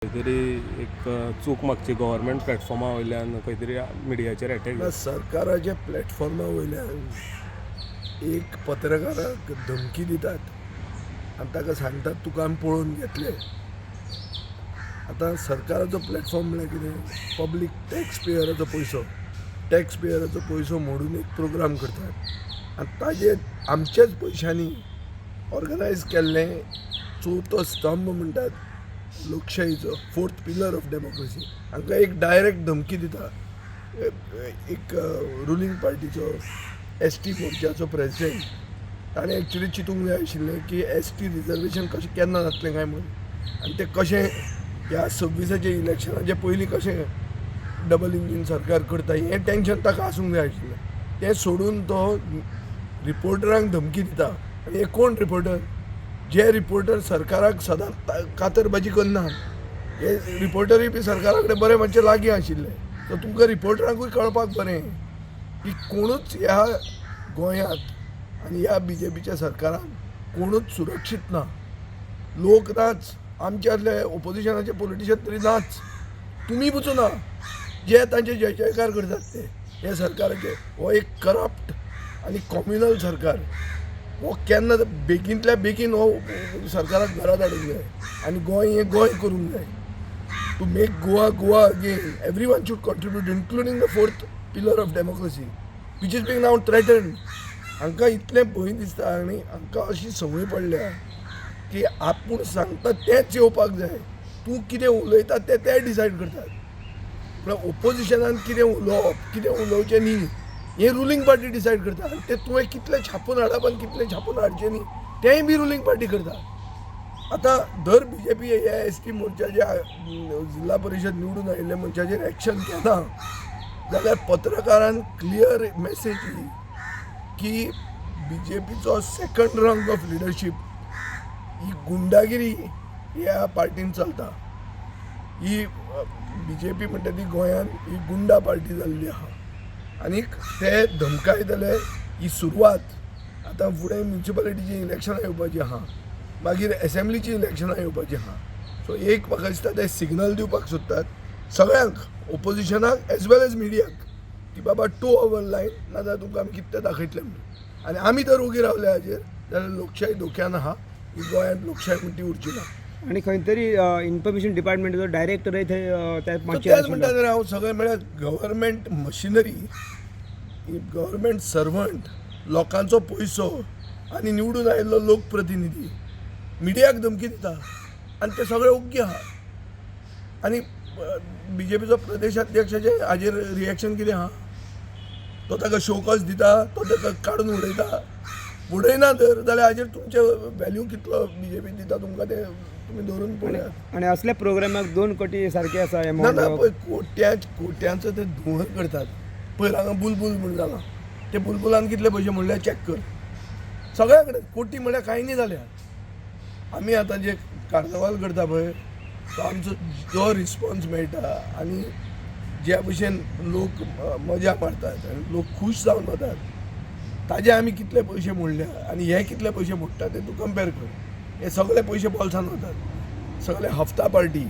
तरी एक चूक मागची गव्हर्मेंट प्लॅटफॉर्मा वयल्यान खंय तरी मिडियाचेर अटॅक सरकाराच्या प्लॅटफॉर्मा वयल्यान एक पत्रकाराक धमकी दितात आनी ताका सांगतात तुका आमी पळोवन घेतले. आतां सरकाराचो प्लॅटफॉर्म म्हळ्यार कितें? पब्लीक टॅक्स पेयराचो पयसो मोडून एक प्रोग्राम करतात आनी ताजे आमच्याच पयशांनी ऑर्गनायज केल्लें चवथो स्तंभ म्हणटात लोकशाहीचो, फोर्थ पिलर ऑफ डेमोक्रेसी. हांकां एक डायरेक्ट धमकी दिता एक रुलींग पार्टीचो ST मोर्चाचो प्रेसिडेंट. ताणें एक्चुली चिंतूंक जाय आशिल्लें की ST रिजर्वेशन कशें केन्ना जातलें काय म्हणून, आनी तें कशें ह्या 26चे इलेक्शनाचे पयलीं कशें डबल इंजीन सरकार करता हें टेन्शन ताका आसूंक जाय आशिल्लें. तें सोडून तो रिपोर्टरांक धमकी दिता. आनी हे कोण रिपोर्टर? जे रिपोर्टर सरकाराक सदांच कातरबाजी करनात, हे रिपोर्टरूय बी सरकारा कडेन बरे मातशे लागीं आशिल्ले. सो तुमकां रिपोर्टरांकूय कळपाक बरें की कोणूच ह्या गोंयांत आनी ह्या BJPच्या सरकारान कोणूच सुरक्षीत ना. लोक नाच, आमचे आदले ओपोजिशनाचे पॉलिटिशियन तरी नाच, तुमी पसून ना जे तांचे जय जयकार करतात ते हे सरकाराचे. हो एक करप्ट आनी कॉम्युनल सरकार. हो केन्ना बेगींतल्या बेगीन हो सरकाराक घरा धाडूंक जाय आनी गोंय हें गोंय करूंक जाय. To make Goa again everyone should contribute including the fourth pillar of democracy which is being now threatened. हांकां इतलें भंय दिसता आनी हांकां अशी संवय पडल्या की आपूण सांगता तेंच येवपाक जाय. तूं कितें उलयता ते डिसायड करतात. म्हळ्यार ओपोजिशनान कितें उलोवप कितें उलोवचें न्ही हें रुलींग पार्टी डिसायड करता. आनी तें तुवें कितलें छापून हाडप आनी कितलें छापून हाडचें न्ही तेंय बी रुलींग पार्टी करता. आतां दर BJP ह्या ST मोर्चाच्या जिल्हा परिशद निवडून आयिल्ल्या मनशाचेर एक्शन घेना जाल्यार पत्रकारान क्लियर मॅसेज दिली की BJPचो सेकंड रंग ऑफ लिडरशीप ही गुंडागिरी ह्या पार्टीन चलता. ही BJP म्हणटा ती गोंयांत ही गुंडा पार्टी जाल्ली आहा. आनीक ते धमकायतले ही सुरवात. आतां फुडें म्युनिसिपालिटीची इलेक्शनां येवपाची आहा, मागीर असेंब्लीची इलेक्शनां येवपाची आहा. सो एक म्हाका दिसता ते सिग्नल दिवपाक सोदतात सगळ्यांक, ओपोजिशनाक एज वेल एज मिडियाक, की बाबा टू अवर लायन नाजाल्यार तुमकां आमी कितें दाखयतले म्हणून. आनी आमी तर उगी रावले हाजेर जाल्यार लोकशाही धोक्यान आहा. ही गोंयांत लोकशाही म्हणटी उरची ना. आणि खंय तरी इन्फॉर्मेशन डिपार्टमेंटाचो डायरेक्टर तेच म्हणटा तर हांव सगळें म्हळ्यार गव्हर्मेंट मशिनरी, गव्हर्मेंट सर्वंट, लोकांचो पयसो आनी निवडून आयिल्लो लोकप्रतिनिधी मिडियाक धमकी दिता आनी ते सगळे ओग्गी आहा. आनी BJPचो प्रदेशाध्यक्षाचे हाजेर रिएक्शन कितें आहा? तो ताका शोकॉज दिता, तो ताका काडून उडयना तर जाल्यार हाजेर तुमचे व्हॅल्यू कितलो BJP दिता तुमकां ते तुमी धरून पळयात. आणि असल्या प्रोग्रामाक 2 कोटी सारखे आसा ना पळय कोट्यांचो ते धुंवर करतात. पयर हांगा बुलबुल म्हूण जाला, ते बुलबुलान कितले पयशे म्हणल्यार चॅक कर. सगळ्या कडेन कोटी म्हळ्यार कांय न्ही जाल्या. आमी आतां जे कार्नवाल करता पळय तो आमचो जो रिस्पॉन्स मेळटा आनी ज्या भशेन लोक मजा मारतात आनी लोक खूश जावन वतात ताजे आमी कितले पयशे मोडल्या आनी हे कितले पयशे मोडटा ते तूं कंपेर कर. हे सगळे पयशे बॉल्सान वतात. सगळे हफ्ता पार्टी